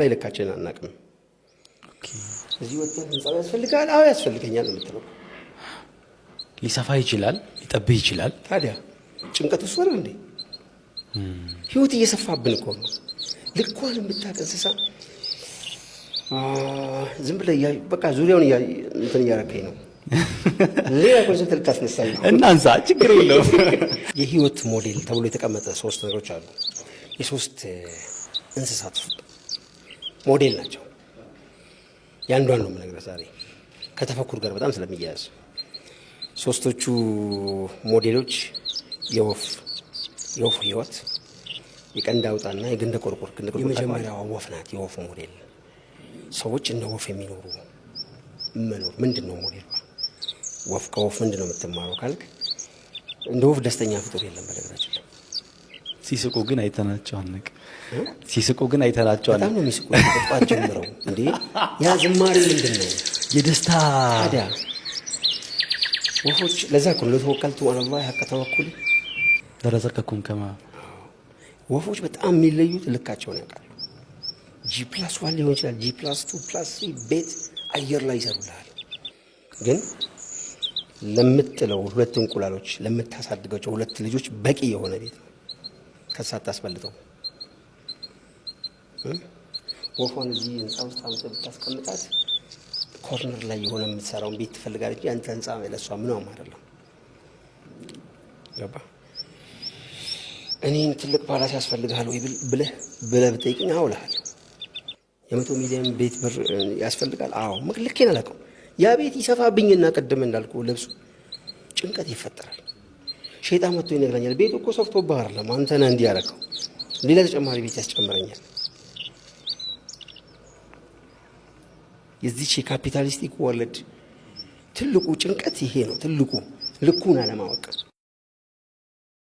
ላይ ልካችን አናውቅም። እዚህ ወጥተን ህንጻው ያስፈልጋል፣ አዎ ያስፈልገኛል የምትለው ሊሰፋ ይችላል፣ ሊጠብህ ይችላል። ታዲያ ጭንቀት ውስጥ ወር እንዴ ህይወት እየሰፋብን እኮ ነው። ልኳን የምታውቅ እንስሳ ዝም ብለህ በቃ ዙሪያውን እንትን እያረከኝ ነው። ሌላ ኮንሰፕት ልታስነሳኝ ነው። እናንሳ፣ ችግር የለውም። የህይወት ሞዴል ተብሎ የተቀመጠ 3 ነገሮች አሉ። የ3 እንስሳት ሞዴል ናቸው። ያንዷን ነው የምነግርህ ዛሬ ከተፈኩር ጋር በጣም ስለሚያያዝ። 3ቶቹ ሞዴሎች የወፍ ህይወት፣ የቀንድ አውጣና የግንደ ቆርቆር። የመጀመሪያዋ ወፍ ናት። የወፍ ሞዴል ሰዎች እንደ ወፍ የሚኖሩ መኖር ምንድን ነው ሞዴል? ወፍ ከወፍ ምንድን ነው የምትማረው ካልክ እንደ ወፍ ደስተኛ ፍጡር የለም በነገራችን ላይ። ሲስቁ ግን አይተናቸው አንቅ ሲስቁ ግን አይተናቸው አንቅ በጣም ነው የሚስቁ። በጣም ጀምረው እንዴ ያ ዝማሬ ምንድን ነው? የደስታ ታዲያ ወፎች ለዛ እኮ ነው ለተወከልቱ አላህ ሐቅ ተወኩል ደረዘከኩም ከማ ወፎች በጣም የሚለዩት ልካቸውን ያውቃሉ። G+1 ሊሆን ይችላል፣ G+2 +3 ቤት አየር ላይ ይሰሩልሃል። ግን ለምትጥለው 2 እንቁላሎች ለምታሳድጋቸው 2 ልጆች በቂ የሆነ ቤት ነው። ከዛ ታስፈልጠው ወፏን እዚህ ህንጻ ውስጥ አምጥተህ ብታስቀምጣት ኮርነር ላይ የሆነ የምትሰራውን ቤት ትፈልጋለች። አንተ ህንጻ ለሷ ምንም አይደለም። ገባ? እኔን ትልቅ ፓላስ ያስፈልጋል ወይ ብለህ ብጠይቅኝ አዎ እልሃለሁ። የ100 ሚሊዮን ቤት ብር ያስፈልጋል? አዎ። ልኬን አላውቅም። ያ ቤት ይሰፋብኝና ቅድም እንዳልኩ ልብሱ ጭንቀት ይፈጠራል። ሸይጣን መጥቶ ይነግረኛል ቤቱ እኮ ሰፍቶብህ አይደለም አንተ ነህ እንዲህ ያደረገው፣ ሌላ ተጨማሪ ቤት ያስጨምረኛል። የዚች የካፒታሊስቲክ ወርልድ ትልቁ ጭንቀት ይሄ ነው። ትልቁ ልኩን አለማወቅ